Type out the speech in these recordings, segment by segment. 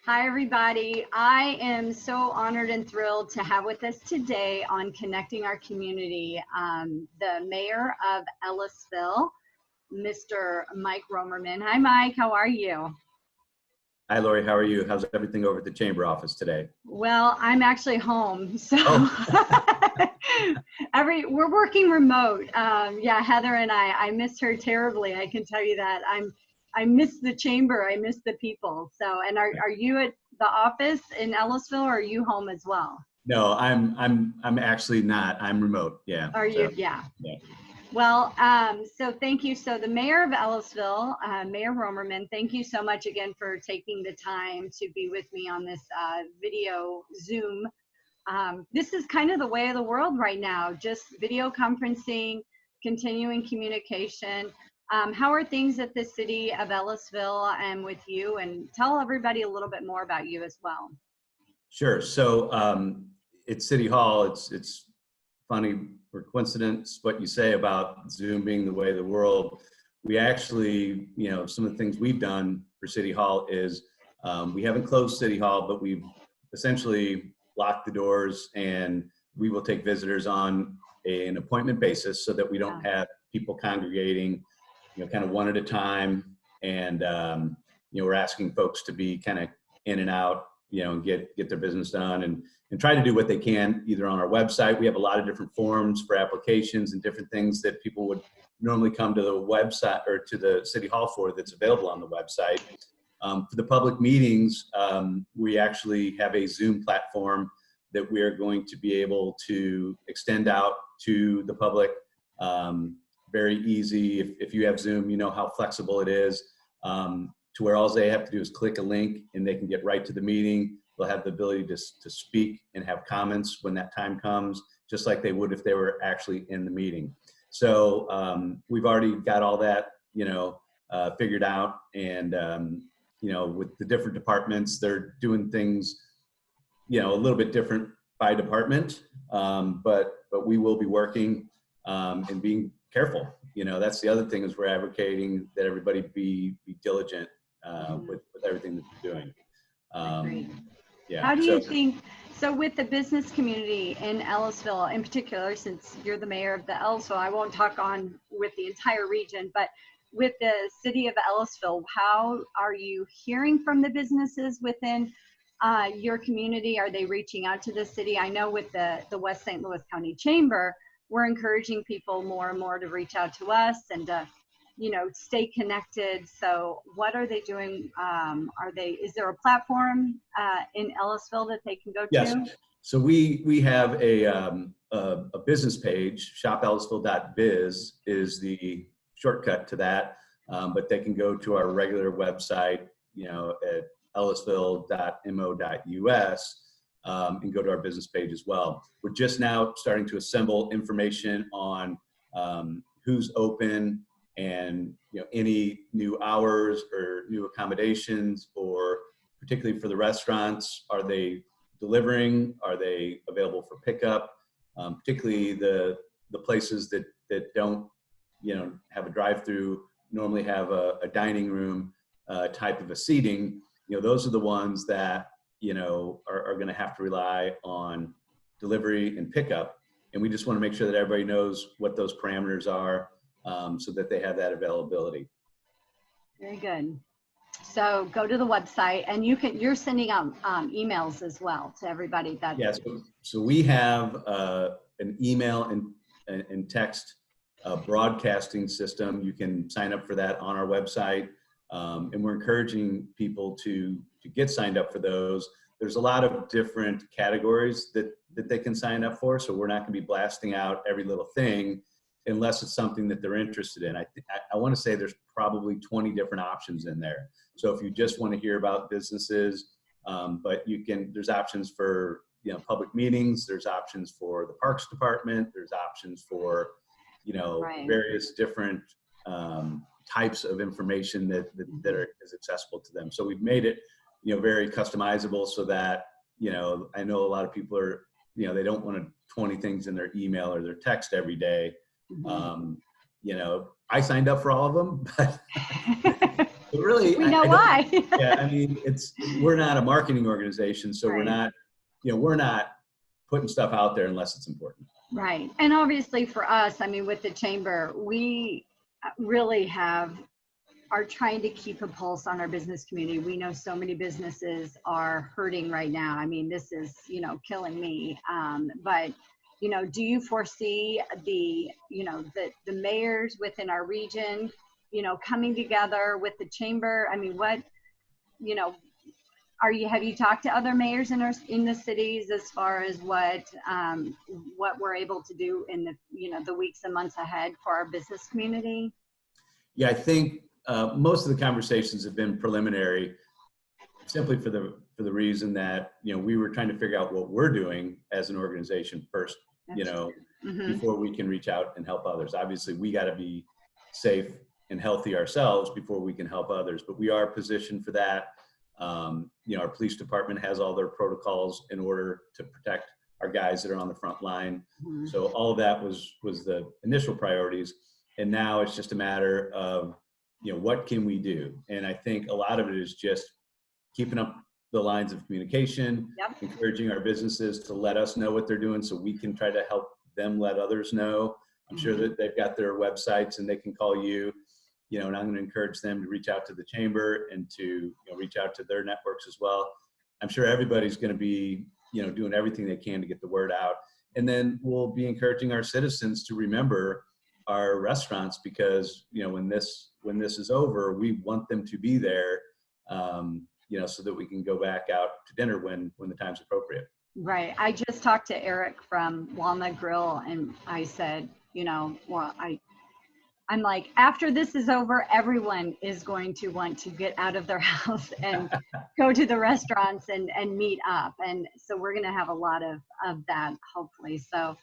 Hi, everybody. I am so honored and thrilled to have with us today on Connecting Our Community, the mayor of Ellisville, Mr. Mike Roemerman. Hi, Mike. How are you? Hi, Lori. How are you? How's everything over at the chamber office today? Well, I'm actually home, so Oh. we're working remote. Yeah, Heather and I miss her terribly. I can tell you that. I miss the chamber. I miss the people. So, and are you at the office in Ellisville, or are you home as well? No, I'm actually not. I'm remote. Yeah. Are you? Yeah. Well, so thank you. So the mayor of Ellisville, Mayor Roemerman, thank you so much again for taking the time to be with me on this video Zoom. This is kind of the way of the world right now, just video conferencing, continuing communication. How are things at the city of Ellisville and with you? And tell everybody a little bit more about you as well. Sure. So at City Hall, it's funny or coincidence what you say about Zoom being the way of the world. We actually, some of the things we've done for City Hall is we haven't closed City Hall, but we've essentially locked the doors, and we will take visitors on an appointment basis so that we don't have people congregating, kind of one at a time. And, we're asking folks to be kind of in and out, and get their business done and try to do what they can either on our website. We have a lot of different forms for applications and different things that people would normally come to the website or to the City Hall for that's available on the website. For the public meetings, we actually have a Zoom platform that we are going to be able to extend out to the public. Very easy. If you have Zoom, you know how flexible it is, to where all they have to do is click a link and they can get right to the meeting. They'll have the ability to speak and have comments when that time comes, just like they would if they were actually in the meeting. So we've already got all that, figured out. And, with the different departments, they're doing things, a little bit different by department, but we will be working and being careful. That's the other thing is we're advocating that everybody be diligent with everything that they're doing. Yeah. How do you think, so with the business community in Ellisville in particular, since you're the mayor of the Ellisville, I won't talk on with the entire region, but with the city of Ellisville, how are you hearing from the businesses within your community? Are they reaching out to the city? I know with the West St. Louis County Chamber, we're encouraging people more and more to reach out to us and stay connected. So what are they doing? Is there a platform in Ellisville that they can go to? Yes. So we have a business page. ShopEllisville.biz is the shortcut to that. But they can go to our regular website, at ellisville.mo.us, and go to our business page as well. We're just now starting to assemble information on who's open and any new hours or new accommodations, or particularly for the restaurants, are they delivering? Are they available for pickup? Particularly the places that don't have a drive-through, normally have a dining room type of a seating. Those are the ones that are going to have to rely on delivery and pickup. And we just want to make sure that everybody knows what those parameters are, so that they have that availability. Very good. So go to the website, and you're sending out emails as well to everybody. Yes. So we have an email and text broadcasting system. You can sign up for that on our website. And we're encouraging people to get signed up for those. There's a lot of different categories that they can sign up for. So we're not going to be blasting out every little thing unless it's something that they're interested in. I want to say there's probably 20 different options in there. So if you just want to hear about businesses, but there's options for, public meetings, there's options for the Parks Department, there's options for, various different types of information that is accessible to them. So we've made it, very customizable so that, I know a lot of people are, they don't want 20 things in their email or their text every day. I signed up for all of them, but But really, We know why. yeah, I mean, we're not a marketing organization, so Right. we're not putting stuff out there unless it's important. Right. And obviously for us, I mean, with the chamber, we really are trying to keep a pulse on our business community. We know so many businesses are hurting right now. I mean, this is, killing me. But, do you foresee the mayors within our region, coming together with the chamber? I mean, have you talked to other mayors in the cities as far as what we're able to do in the weeks and months ahead for our business community? Yeah, I think most of the conversations have been preliminary, simply for the reason that we were trying to figure out what we're doing as an organization first, Mm-hmm. before we can reach out and help others. Obviously, we got to be safe and healthy ourselves before we can help others, but we are positioned for that. Our police department has all their protocols in order to protect our guys that are on the front line. Mm-hmm. So all of that was the initial priorities. And now it's just a matter of, what can we do? And I think a lot of it is just keeping up the lines of communication, Yep. encouraging our businesses to let us know what they're doing so we can try to help them let others know. I'm sure that they've got their websites and they can call you, and I'm going to encourage them to reach out to the chamber and to reach out to their networks as well. I'm sure everybody's going to be, doing everything they can to get the word out. And then we'll be encouraging our citizens to remember our restaurants, because when this is over, we want them to be there, so that we can go back out to dinner when the time's appropriate. Right. I just talked to Eric from Walnut Grill, and I said, I'm like, after this is over, everyone is going to want to get out of their house and go to the restaurants and meet up. And so we're going to have a lot of that, hopefully. So,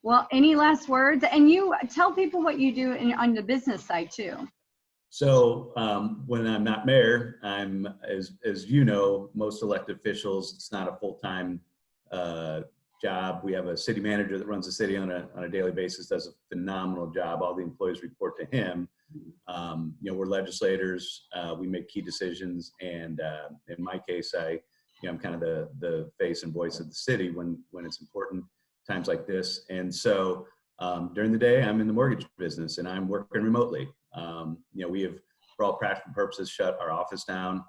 well, any last words? And you tell people what you do on the business side too. So when I'm not mayor, I'm, as you know, most elected officials, it's not a full-time job. We have a city manager that runs the city on a daily basis, does a phenomenal job. All the employees report to him. We're legislators. We make key decisions, and in my case, I'm kind of the face and voice of the city when it's important times like this. And so during the day, I'm in the mortgage business and I'm working remotely. We have, for all practical purposes, shut our office down.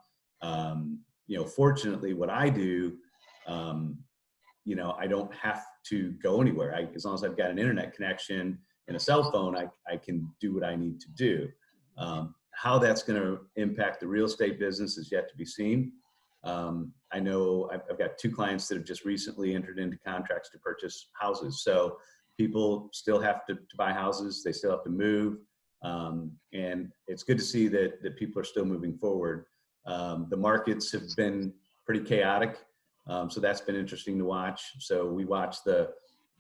Fortunately, what I do, I don't have to go anywhere. As long as I've got an internet connection and a cell phone, I can do what I need to do. How that's going to impact the real estate business is yet to be seen. I know I've got 2 clients that have just recently entered into contracts to purchase houses. So people still have to buy houses. They still have to move. And it's good to see that people are still moving forward. The markets have been pretty chaotic. So that's been interesting to watch. So we watch the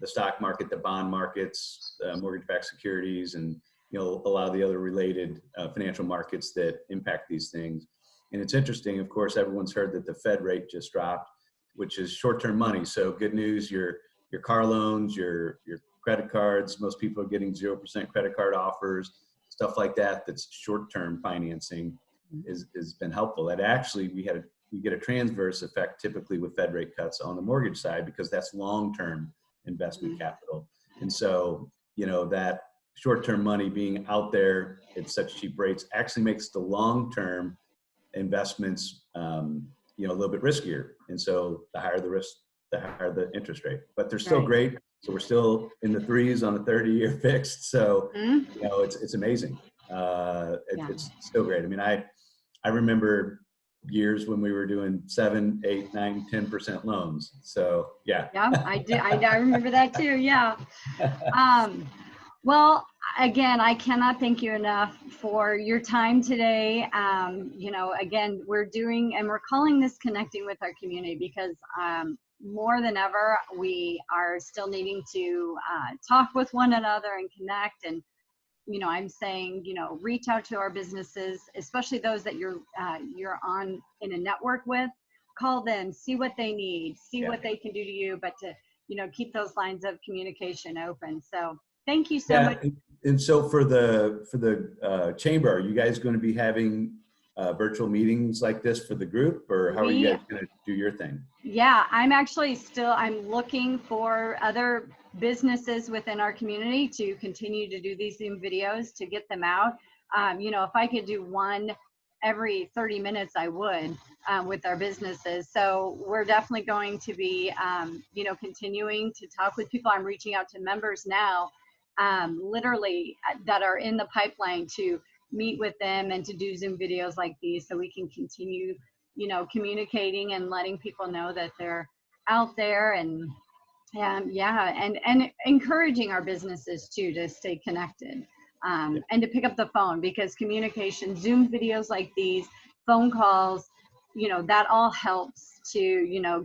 stock market, the bond markets, mortgage-backed securities, and a lot of the other related financial markets that impact these things. And it's interesting, of course, everyone's heard that the Fed rate just dropped, which is short-term money. So good news, your car loans, your credit cards, most people are getting 0% credit card offers, stuff like that. That's short-term financing has been helpful. That actually we get a transverse effect typically with Fed rate cuts on the mortgage side, because that's long-term investment capital. And so, that short-term money being out there at such cheap rates actually makes the long-term investments, a little bit riskier. And so the higher the risk, the higher the interest rate, but they're still great. So we're still in the 3s on a 30-year fixed. So, it's amazing. It's still great. I mean, I remember years when we were doing 7, 8, 9, 10% loans. So yeah. Yeah, I did. I remember that too. Yeah. Well, again, I cannot thank you enough for your time today. Again, we're calling this Connecting with Our Community, because more than ever, we are still needing to talk with one another and connect. And, I'm saying, reach out to our businesses, especially those that you're on in a network with. Call them, see what they need, see what they can do to you, but to, keep those lines of communication open. So thank you so much. And so for the chamber, are you guys going to be having virtual meetings like this for the group, or how are you guys going to do your thing? Yeah, I'm looking for other businesses within our community to continue to do these Zoom videos to get them out. You know, if I could do one every 30 minutes, I would, with our businesses. So we're definitely going to be, you know, continuing to talk with people. I'm reaching out to members now, literally that are in the pipeline to meet with them and to do Zoom videos like these so we can continue, you know, communicating and letting people know that they're out there, and yeah, and encouraging our businesses too to stay connected, and to pick up the phone, because communication, Zoom videos like these, phone calls, you know, that all helps to, you know,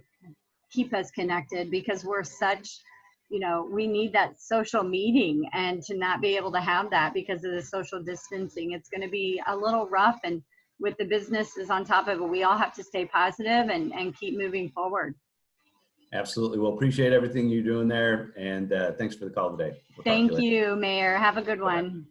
keep us connected, because we're such, you know, we need that social meeting, and to not be able to have that because of the social distancing, it's going to be a little rough. And with the businesses on top of it, we all have to stay positive and keep moving forward. Absolutely. Well, appreciate everything you're doing there. And thanks for the call today. Thank you, Mayor. Have a good one.